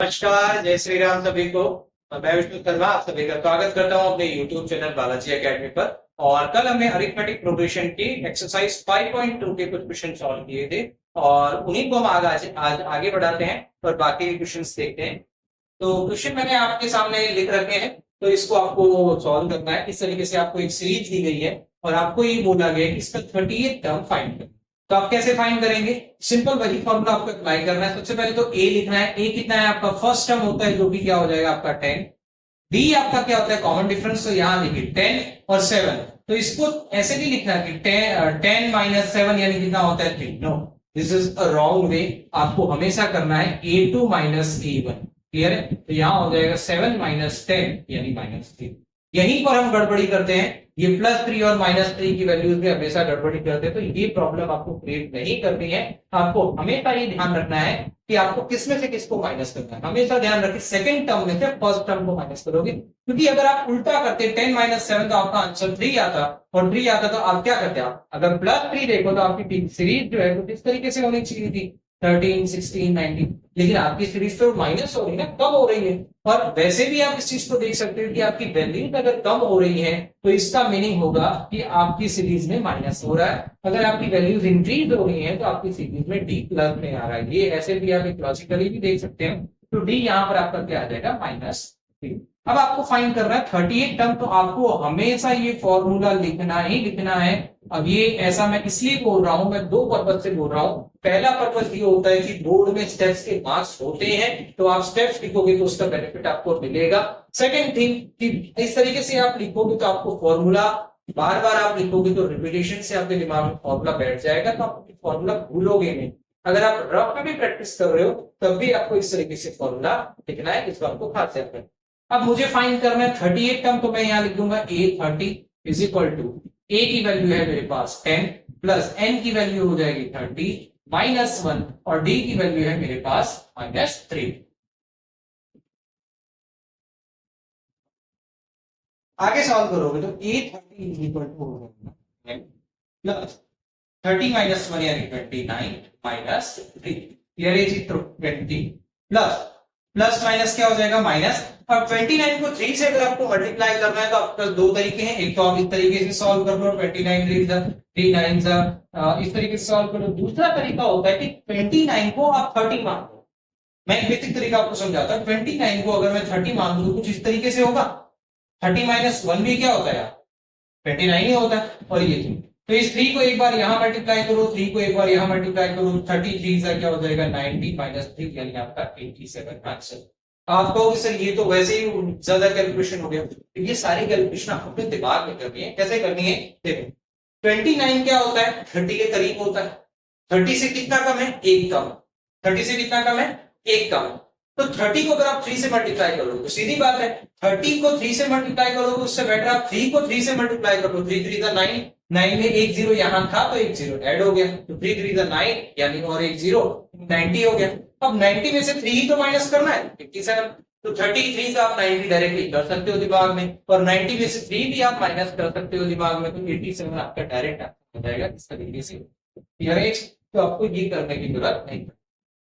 नमस्कार, जय श्री राम सभी को। मैं विष्णु शर्मा आप सभी का स्वागत करता हूं अपने YouTube चैनल बालाजी एकेडमी पर। और कल हमने अरिथमेटिक प्रोग्रेशन की एक्सरसाइज 5.2 के कुछ क्वेश्चन सॉल्व किए थे और उन्हीं को हम आज आगे बढ़ाते हैं और बाकी क्वेश्चंस देखते हैं। तो क्वेश्चन मैंने आपके सामने लिख रखे हैं, तो इसको आपको सॉल्व करना है। इस तरीके से आपको एक सीरीज दी गई है और आपको ये बोला गया है कि इसका 38 टर्म फाइंड करें। तो आप कैसे फाइंड करेंगे? सिंपल वही फॉर्मूला आपको अप्लाई करना है। सबसे पहले तो ए लिखना है। ए कितना है आपका? फर्स्ट टर्म होता है जो भी क्या हो जाएगा आपका 10। डी आपका क्या होता है? Common difference. तो यहां लिखिए 10 और 7। तो इसको ऐसे नहीं लिखना कि 10 माइनस 7 यानी कितना होता है 3। No, this is a wrong way. आपको हमेशा करना है A2 माइनस A1। क्लियर है? तो यहां हो जाएगा 7 माइनस 10 यानी -3। यहीं पर हम गड़बड़ी करते हैं। ये +3 और -3 की वैल्यूज में हमेशा गड़बड़ी करते हैं, तो ये प्रॉब्लम आपको क्रिएट नहीं करनी है। आपको हमेशा ये ध्यान रखना है कि आपको किसमें से किसको माइनस करना है। हमेशा ध्यान रखिए सेकंड टर्म में से फर्स्ट टर्म को माइनस करोगे, क्योंकि अगर आप उल्टा करते 10 माइनस 7 तो आपका आंसर 3 आता, और 3 आता तो आप क्या करते? आप अगर +3 देखो तो आपकी सीरीज जो है वो किस तरीके से होनी चाहिए थी? 13, 16, 19। लेकिन आपकी सीरीज तो माइनस हो रही है ना, कम हो रही है। और वैसे भी आप इस चीज को देख सकते हो कि आपकी वैल्यू अगर कम हो रही है तो इसका मीनिंग होगा कि आपकी सीरीज में माइनस हो रहा है। अगर आपकी वैल्यूज इंक्रीज हो रही है तो आपकी सीरीज में डी प्लस में आ रहा है। ये ऐसे भी आप एक लॉजिकली भी देख सकते हैं। तो डी यहाँ पर आपका क्या आ जाएगा? -3। अब आपको फाइंड करना है 38 टर्म। तो आपको हमेशा ये फॉर्मूला लिखना ही लिखना है। अब ये ऐसा मैं इसलिए बोल रहा हूं, मैं दो पर्पज से बोल रहा हूं। पहला पर्पज ये होता है कि बोर्ड में स्टेप्स के मार्क्स होते हैं, तो आप स्टेप्स लिखोगे तो उसका बेनिफिट आपको मिलेगा। सेकंड थिंग कि इस तरीके से आप लिखोगे तो आपको फॉर्मूला बार बार आप लिखोगे तो रिपीटेशन से आपके दिमाग में फॉर्मूला बैठ जाएगा, तो आप फॉर्मूला भूलोगे नहीं। अगर आप रफ में भी प्रैक्टिस कर रहे हो तब भी आपको इस तरीके से फॉर्मूला लिखना है। इस बात को खास ध्यान रखें। अब मुझे फाइंड करना है 38 टर्म, तो मैं यहां लिख दूंगा A30 इज इक्वल टू ए की वैल्यू है मेरे पास 10 प्लस एन की वैल्यू हो जाएगी 30 -1 और डी की वैल्यू है मेरे पास -3। आगे सॉल्व करोगे तो A30 इज इक्वल टू हो जाएगा 10 प्लस 30 -1 यानी 29 -3। क्लियर है चित्र? 20 प्लस प्लस माइनस क्या हो जाएगा? माइनस। अब 29 को 3 से अगर आपको मल्टीप्लाई करना है तो आपके पास दो तरीके हैं। एक तो आप इस तरीके से सॉल्व कर लो, 29 3 9 इस तरीके से सॉल्व करो। दूसरा तरीका होता है कि 29 को आप 30 मान लो। मैं एक बेसिक तरीका आपको समझाता हूं। 29 को अगर मैं 30 मान लूं तो कुछ इस तरीके से होगा। 30 -1 भी क्या होता है? 29 ही होता है। और ये 3, तो इस 3 को एक बार यहां मल्टीप्लाई करो, 3 को एक बार यहां मल्टीप्लाई करो, 33 से क्या हो जाएगा? 90 -3 यानी आपका 87 आंसर। आप कहोगे सर ये तो वैसे ही ज्यादा कैलकुलेशन हो गया। तो ये सारी कैलकुलेशन आपको अपने दिमाग में करनी है। कैसे करनी है देखो। 29 क्या होता है? 30 के करीब होता है। 30 से कितना कम है? 1 कम। 30 से कितना कम है? 1 कम। तो 30 को अगर आप 3 से मल्टीप्लाई करोगे तो सीधी बात है 30 को 3 से मल्टीप्लाई करोगे उससे बेटर आप 3 को 3 से मल्टीप्लाई करो। 3 3 9, 9 में एक जीरो यहां था तो एक जीरो ऐड हो गया, तो 3 3 9 यानी और एक जीरो 90 हो गया। अब 90 में से 3 ही तो माइनस करना है 57। तो 33 से आप 90 डायरेक्टली कर सकते हो दिमाग में, और 90 में से 3 भी आप माइनस कर सकते हो दिमाग में, तो 87 आपका डायरेक्ट हो जाएगा इस तरीके से। तो आपको ये करने की जरूरत नहीं।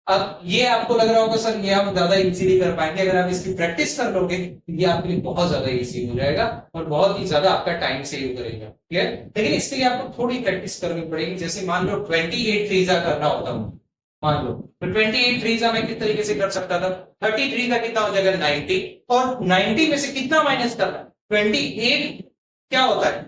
अब ये आपको लग रहा होगा सर ये हम ज्यादा इजीली कर पाएंगे। अगर आप इसकी प्रैक्टिस कर लोगे ये आपके लिए बहुत ज्यादा इजी हो जाएगा और बहुत ही ज्यादा आपका टाइम सेव करेगा। क्लियर? लेकिन इसके लिए आपको थोड़ी प्रैक्टिस करनी पड़ेगी। जैसे मान लो 28 3 करना होता हूं, मान लो तो 28 3 मैं किस तरीके से कर सकता था? 33 का कितना हो जाएगा? 90, और 90 में से कितना माइनस करना? 28 क्या होता है?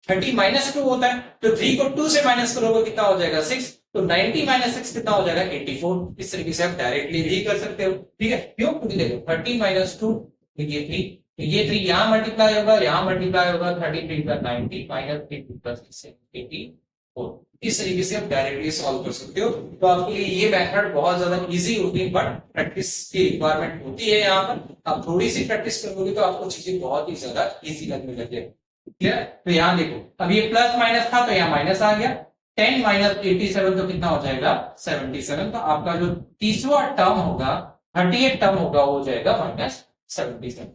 30 -2 होता है, तो 3 को 2 से माइनस करोगे कितना हो जाएगा? 6। तो 90 -6 कितना हो जाएगा? 84। इस तरीके से आप डायरेक्टली भी कर सकते हो। ठीक है? क्यों? क्योंकि देखो 30 -2 तो ये 3, तो ये 3 यहां मल्टीप्लाई होगा, यहां मल्टीप्लाई होगा, 33 का 90 -3 प्लस 84। इस तरीके से आप डायरेक्टली सॉल्व कर सकते हो। तो आपके लिए ये मेथड बहुत ज्यादा इजी होती है, बट प्रैक्टिस की रिक्वायरमेंट होती है। यहाँ पर आप थोड़ी सी प्रैक्टिस करोगे तो आपको चीजें बहुत ही ज्यादा इजी लगने लगे। क्लियर? तो यहाँ देखो अब ये प्लस माइनस था तो यहाँ माइनस आ गया। 10 -87 तो कितना हो जाएगा? 77। तो आपका जो तीसरा टर्म होगा 38 टर्म होगा वो हो जाएगा -77।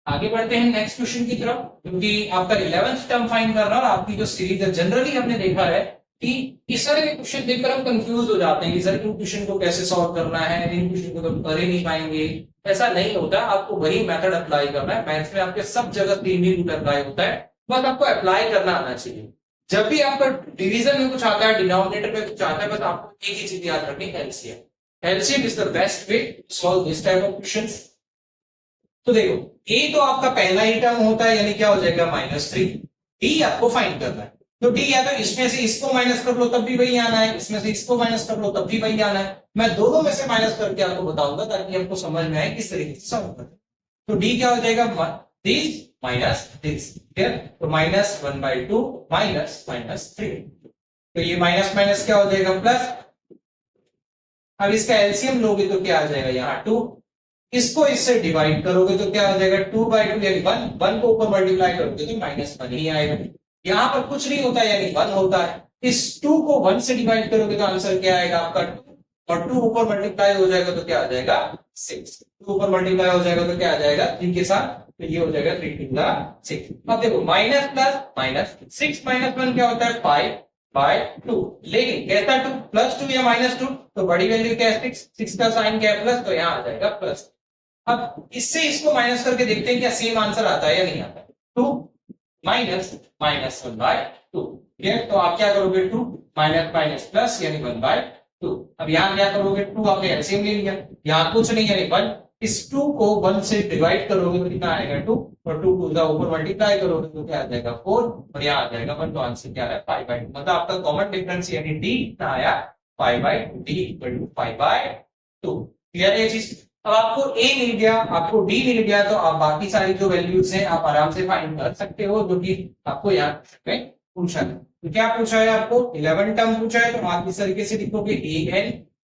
आगे बढ़ते हैं नेक्स्ट क्वेश्चन की तरफ, क्योंकि आपका 11th टर्म फाइंड करना और आपकी जो सीरीज है जनरली हमने देखा है कि इस तरह के क्वेश्चन देखकर हम कंफ्यूज हो जाते हैं कि सर इन क्वेश्चन को कैसे सॉल्व करना है, इन क्वेश्चन को तो कर ही नहीं पाएंगे। ऐसा नहीं होता, आपको वही मेथड अप्लाई करना है। मैथ्स में आपके सब जगह सेम ही रूट अप्लाई होता है, बस आपको अप्लाई करना आना चाहिए। जब भी आपका डिवीजन में कुछ आता है, डिनोमिनेटर में कुछ आता है, बस आपको एक ही चीज याद रखनी, LCM. LCM is the best way to solve this type of questions. तो देखो, ए तो आपका पहला ही टर्म होता है, यानी क्या हो जाएगा -3। डी आपको फाइंड करना है, तो डी या तो इसमें से इसको माइनस कर लो तब भी वही आना है, इसमें से इसको माइनस कर लो तब भी वही आना है। मैं दोनों में से माइनस करके आपको बताऊंगा ताकि आपको समझ में आए किस तरीके से सॉल्व करना है। तो डी क्या हो जाएगा, दिस माइनस दिस, क्लियर। तो -1/2 -3, तो ये माइनस माइनस क्या हो जाएगा, प्लस। अब इसका एलसीएम लोगे तो क्या आ जाएगा, यहाँ 2। इसको इससे डिवाइड करोगे तो क्या हो जाएगा, 2/2 यानी 1। 1 को ऊपर मल्टीप्लाई करोगे तो -1 ही आएगा। यहाँ पर कुछ नहीं होता यानी 1 होता है। इस 2 को 1 से डिवाइड करोगे तो आंसर क्या आएगा आपका 2, और 2 ऊपर मल्टीप्लाई हो जाएगा तो क्या आ जाएगा 6। 2 ऊपर मल्टीप्लाई हो जाएगा तो क्या आ जाएगा 3 के साथ, तो ये हो जाएगा 3 2 6। अब देखो माइनस प्लस माइनस, 6 - 1 क्या होता है 5/2। लेकिन कैसा 2, +2 या -2, तो बड़ी वैल्यू क्या है 6, 6 का साइन क्या है प्लस, तो यहाँ आ जाएगा प्लस। अब इससे इसको माइनस करके देखते हैं क्या सेम आंसर आता है या नहीं आता है। 2 -1/2, ठीक। तो आप क्या करोगे, 2 माइनस माइनस प्लस यानी 1/2। अब यहाँ क्या करोगे, 2 आपने एलसीएम ले लिया, यहाँ कुछ नहीं यानी 1। इस 2 को 1 से डिवाइड करोगे तो कितना आएगा 2, और 2 को ऊपर मल्टीप्लाई करोगे तो क्या आ जाएगा 4, और यहाँ आ जाएगा 1। तो आंसर क्या है 5/2। मतलब आपका कॉमन डिफरेंस यानी डी कितना आया 5/2, डी इक्वल टू 5/2। क्लियर है ये चीज। अब आपको ए मिल गया, आपको डी मिल गया, तो आप बाकी सारी जो वैल्यूज हैं आप आराम से फाइंड कर सकते हो, जो कि आपको यहाँ में पूछा है। तो क्या पूछा है आपको, 11 टर्म पूछा है, तो आप इस तरीके से लिखोगे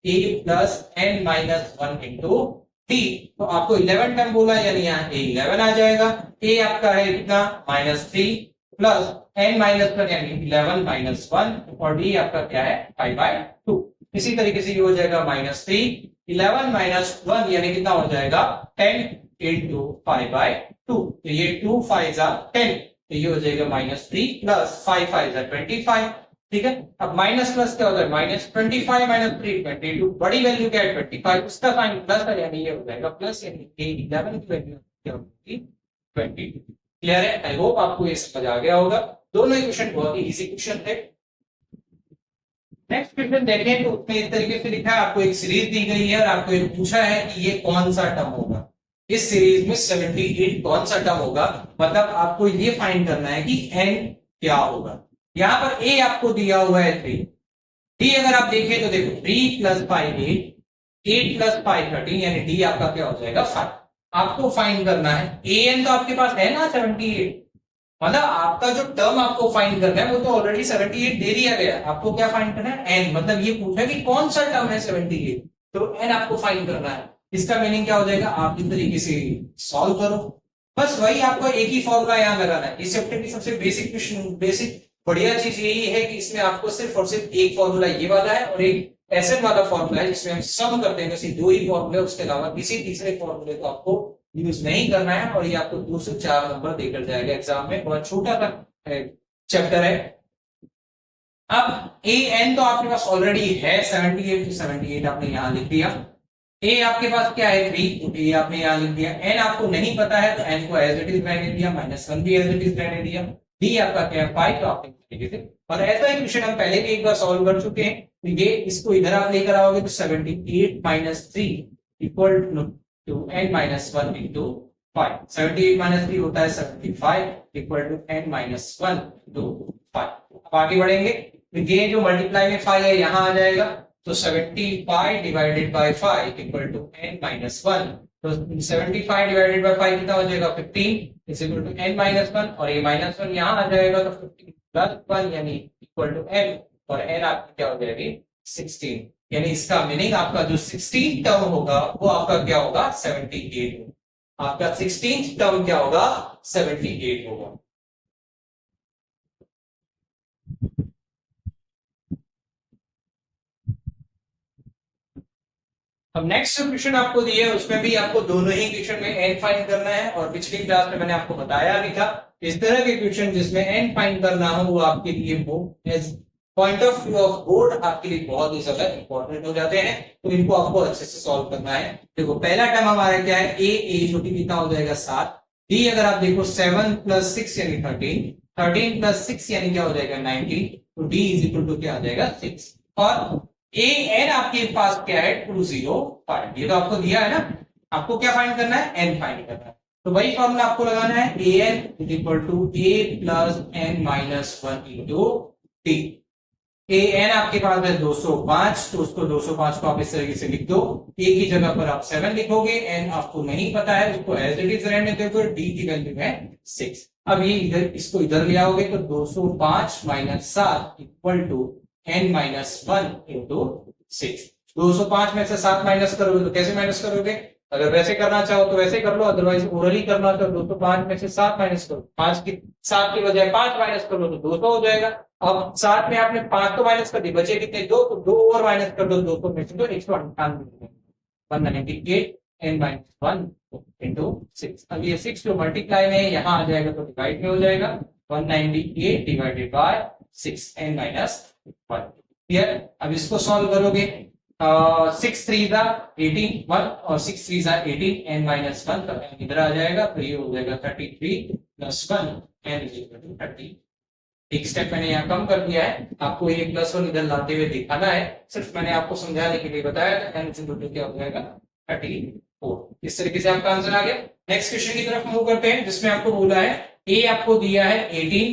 a plus n minus 1 into D. तो आपको 11 टर्म बोला यानी यहाँ a 11 आ जाएगा। a आपका है कितना -3 प्लस n माइनस 1 यानी 11 माइनस 1, और डी आपका क्या है 5/2। इसी तरीके से ये हो जाएगा -3, 11 माइनस 1 यानी कितना हो जाएगा 10 इंटू 5/2। तो ये 2 5 10, तो ये हो जाएगा -3 प्लस 5 5 25। ठीक है। अब माइनस प्लस क्या होता है -25 - 3 22, बड़ी वैल्यू क्या है 25, उसका साइन प्लस है यानी ये हो जाएगा प्लस, यानी 11 की वैल्यू क्या होगी 22। क्लियर है। आई होप आपको ये समझ आ गया होगा। दोनों इक्वेशन बहुत ही इजी क्वेश्चन थे। नेक्स्ट क्वेश्चन देखें तो उसमें इस तरीके से लिखा है, आपको एक सीरीज दी गई है और आपको ये पूछा है कि ये कौन सा टर्म होगा, इस सीरीज में 78 कौन सा टर्म होगा। मतलब आपको ये फाइंड करना है कि n क्या होगा। यहां पर a आपको दिया हुआ है 3, d अगर आप देखें तो देखो 3 + 5 8 + 5 13, यानी d आपका क्या हो जाएगा 5। आपको फाइंड करना है an तो आपके पास है ना 78, मतलब आपका जो टर्म आपको फाइंड करना है वो तो ऑलरेडी 78 दे दिया गया। आपको क्या फाइंड करना है n, मतलब ये पूछा कि कौन सा टर्म है 78, तो n आपको फाइंड करना है। इसका मीनिंग क्या हो जाएगा, आप इस तरीके से सॉल्व करो, बस वही आपको एक ही फॉर्मूला यहाँ लगाना है। इस चैप्टर की सबसे बेसिक क्वेश्चन, बेसिक बढ़िया चीज यही है कि इसमें आपको सिर्फ और सिर्फ एक फॉर्मूला ये वाला है और एक एसएन वाला फॉर्मूला है जिसमें हम सम करते हैं, बस 2 ही फॉर्मूले, उसके अलावा किसी तीसरे फॉर्मूले को आपको यूज नहीं करना है, और ये आपको 2 से 4 नंबर देकर जाएगा एग्जाम में। बहुत छोटा सा चैप्टर है। अब ए एन तो आपके पास ऑलरेडी है 78, तो 78 आपने यहां लिख दिया। ए आपके पास क्या है 3, तो ए आपने यहां लिख दिया। एन आपको नहीं पता है तो एन को एज इट इज रहने दिया, -1 भी एज इट इज रहने दिया। डी आपका क्या है 5, तो आपने तरीके से, और ऐसा ही क्वेश्चन हम पहले भी एक बार सॉल्व कर चुके हैं। तो ये इसको इधर आप लेकर आओगे तो 78 - 3 इक्वल टू n - 1 इंटू 5। 78 - 3 होता है 75 इक्वल टू n - 1 इंटू 5। अब आगे बढ़ेंगे तो ये जो मल्टीप्लाई में 5 है यहाँ आ जाएगा, तो 75 divided by 5 equal to n - 1। तो 75 डिवाइडेड बाय 5 कितना हो जाएगा 15 इज इक्वल टू n - 1, और ये -1 यहाँ आ जाएगा तो 15 + 1 यानी इक्वल टू n, और n आपकी क्या हो जाएगी 16। यानी इसका मीनिंग आपका जो 16 टर्म होगा वो आपका क्या होगा 78 होगा। आपका 16th टर्म क्या होगा 78 होगा। अब नेक्स्ट क्वेश्चन आपको दिया है, उसमें भी आपको दोनों ही क्वेश्चन में n फाइंड करना है, और पिछली क्लास में मैंने आपको बताया भी था इस तरह के क्वेश्चन जिसमें n फाइंड करना हो वो आपके लिए वो point of view of board आपके लिए बहुत ही ज्यादा इंपॉर्टेंट हो जाते हैं, तो इनको आपको अच्छे से सॉल्व करना है। देखो पहला टर्म हमारा क्या है, ए जो कि कितना हो जाएगा 7, डी अगर आप देखो 7 + 6 यानी 13, 13 + 6 यानी क्या हो जाएगा 19, तो डी इज इक्वल टू क्या आ जाएगा 6, और ए एन आपके पास क्या है 205, ये तो आपको दिया है ना, आपको क्या फाइंड करना है, एन फाइंड करना है। तो वही फॉर्मूला आपको लगाना है, A N is equal to A plus N minus 1 into T. A N आपके पास है 205, तो उसको 205 को आप इस तरीके से लिख दो, ए की जगह पर आप 7 लिखोगे, एन आपको नहीं पता है उसको एज इट इज रहने दोगे, डी की वैल्यू है 6। अब ये इधर इसको इधर ले आओगे तो 205 minus 7 equal to n minus 1 into 6। 205 में से 7 माइनस करोगे तो कैसे माइनस करोगे, अगर वैसे करना चाहो तो वैसे कर लो, अदरवाइज ओरली करना चाहो 205 में से 7 माइनस करो, 5 की 7 की बजाय 5 माइनस करो तो 200 हो जाएगा। अब 7 में आपने 5 तो माइनस कर दी, बचे कितने 2, तो 2 और माइनस कर दो 200 में से, तो 198 198 एन माइनस 1 इंटू 6। अब ये 6 जो मल्टीप्लाई में है यहाँ आ जाएगा तो डिवाइड में हो जाएगा, 198 divided by 6 n minus 1। Clear, अब इसको सॉल्व करोगे, 6 3 जा 18 1 और 6 3 जा 18 एन माइनस 1 का इधर आ जाएगा, तो ये हो जाएगा 33 plus 1 n is equal to 30। एक स्टेप मैंने यहाँ कम कर दिया है, आपको ये +1 इधर लाते हुए दिखाना है, सिर्फ मैंने आपको समझाने के लिए बताया, एन इज इक्वल टू क्या हो जाएगा 34। इस तरीके से आपका आंसर आ गया। नेक्स्ट क्वेश्चन की तरफ मूव करते हैं, जिसमें आपको बोला है ए आपको दिया है 18,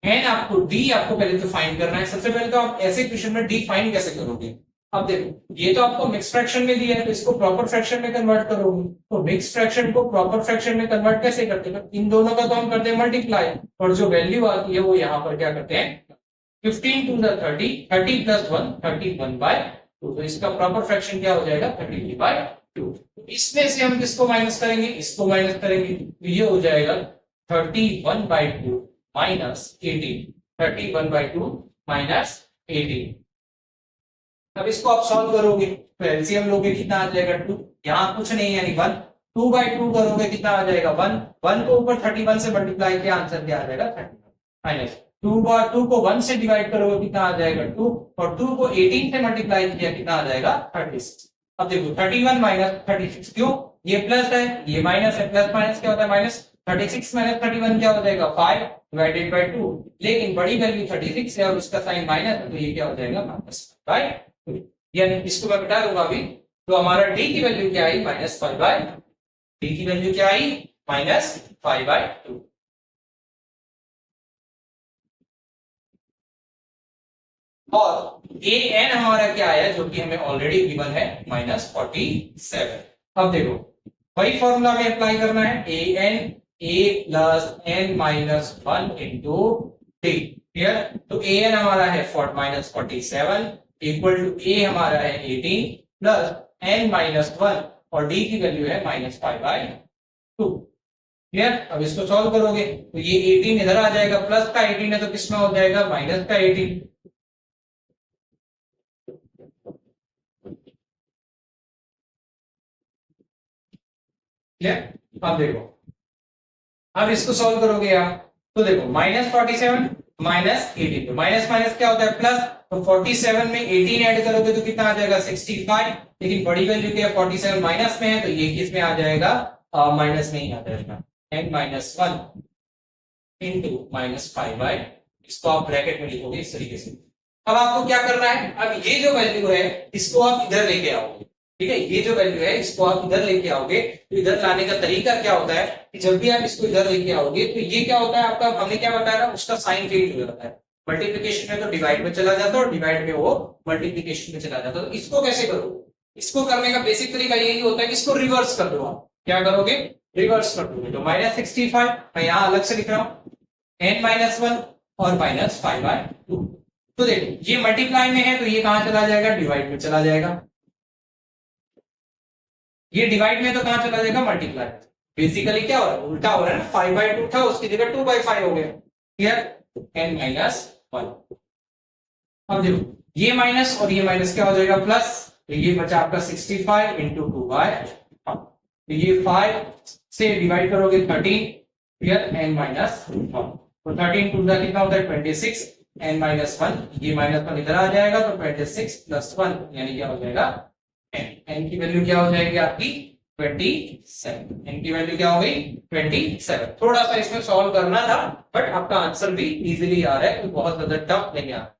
एन आपको डी आपको पहले तो फाइंड करना है। सबसे पहले तो आप ऐसे क्वेश्चन में डी फाइंड कैसे करोगे, अब देखो ये तो आपको मिक्स फ्रैक्शन में दिया है, तो इसको प्रॉपर फ्रैक्शन में कन्वर्ट करोगे, तो मिक्स फ्रैक्शन को प्रॉपर फ्रैक्शन में कन्वर्ट कैसे करते हैं, इन दोनों का तो हम करते हैं मल्टीप्लाई, और जो वैल्यू आती है वो यहाँ पर क्या करते हैं 15 टू द 30, 30 प्लस 1 31/2, तो इसका प्रॉपर फ्रैक्शन क्या हो जाएगा 33/2। इसमें से हम किसको माइनस करेंगे, इसको माइनस करेंगे, तो ये हो जाएगा 31/2 माइनस 18, 31/2 माइनस 18। अब इसको आप सॉल्व करोगे तो एलसीएम लोगे कितना आ जाएगा 2, यहाँ कुछ नहीं यानी 1, 2/2 करोगे कितना आ जाएगा 1, 1 को ऊपर 31 से मल्टीप्लाई किया, आंसर क्या आ जाएगा 31, माइनस 2 को 1 से डिवाइड करोगे कितना आ जाएगा 2, और 2 को 18 से मल्टीप्लाई किया कितना आ जाएगा 36। अब देखो 31 माइनस 36, क्यों, ये प्लस है ये माइनस है, प्लस माइनस क्या होता है माइनस, 36 माइनस 31 क्या हो जाएगा 5 डिवाइडेड बाय 2, लेकिन बड़ी वैल्यू 36 है और उसका साइन माइनस है, तो ये क्या हो जाएगा -5/2, यानी इसको मैं बता दूंगा अभी, तो हमारा डी की वैल्यू क्या आई -5/2, डी की वैल्यू क्या आई -5/2। और ए एन हमारा क्या आया, जो कि हमें ऑलरेडी गिवन है -47। अब देखो वही फॉर्मूला में अप्लाई करना है, A N A plus N minus 1 into D. Clear, तो ए एन हमारा है -47 इक्वल टू ए हमारा है 18 प्लस एन माइनस 1 और डी की वैल्यू है -5/2। क्लियर, अब इसको सॉल्व करोगे तो ये 18 इधर आ जाएगा, प्लस का 18 है तो किसमें हो जाएगा माइनस का 18। क्लियर, अब देखो अब इसको सॉल्व करोगे आप, तो देखो -47 माइनस 18, तो माइनस माइनस क्या होता है प्लस, तो 47 में 18 ऐड करोगे तो कितना आ जाएगा 65, लेकिन बड़ी वैल्यू क्या है 47 माइनस में है, तो ये किस में आ जाएगा माइनस में ही आ जाएगा, n माइनस 1 इंटू -5/, इसको आप ब्रैकेट में लिखोगे इस तरीके से। अब आपको क्या करना है, अब ये जो वैल्यू है इसको आप इधर लेके आओगे, ठीक है, ये जो वैल्यू है इसको आप इधर लेके आओगे, तो इधर लाने का तरीका क्या होता है कि जब भी आप इसको इधर लेके आओगे तो ये क्या होता है आपका, हमने क्या बताया ना, उसका साइन चेंज हो जाता है, मल्टीप्लिकेशन में तो डिवाइड में चला जाता है और डिवाइड में वो मल्टीप्लिकेशन में चला जाता है। तो इसको कैसे करोगे, इसको करने का बेसिक तरीका यही होता है कि इसको रिवर्स कर दो, आप क्या करोगे रिवर्स कर दोगे, तो -65 मैं यहाँ अलग से लिख रहा हूँ, n-1 और -5/2। तो देखो ये मल्टीप्लाई में है तो ये कहां चला जाएगा, डिवाइड में चला जाएगा, ये डिवाइड में तो कहां चला जाएगा मल्टीप्लाई। बेसिकली क्या हो रहा है, उल्टा हो रहा है ना, 5/2 था उसकी जगह 2/5 हो गया। Clear, n-1। अब देखो ये माइनस और ये माइनस क्या हो जाएगा प्लस, तो ये बचा आपका 65 इंटू 2/5, तो ये 5 से डिवाइड करोगे 13, क्लियर, n-1, तो 13 टू द कितना होता है 26, n माइनस वन, ये माइनस वन इधर आ जाएगा तो 26 प्लस वन यानी क्या हो जाएगा n की वैल्यू क्या हो जाएगी आपकी 27। n की वैल्यू क्या हो गई 27। थोड़ा सा इसमें सॉल्व करना था बट आपका आंसर भी इजीली आ रहा है, तो बहुत ज्यादा टफ नहीं आ रहा।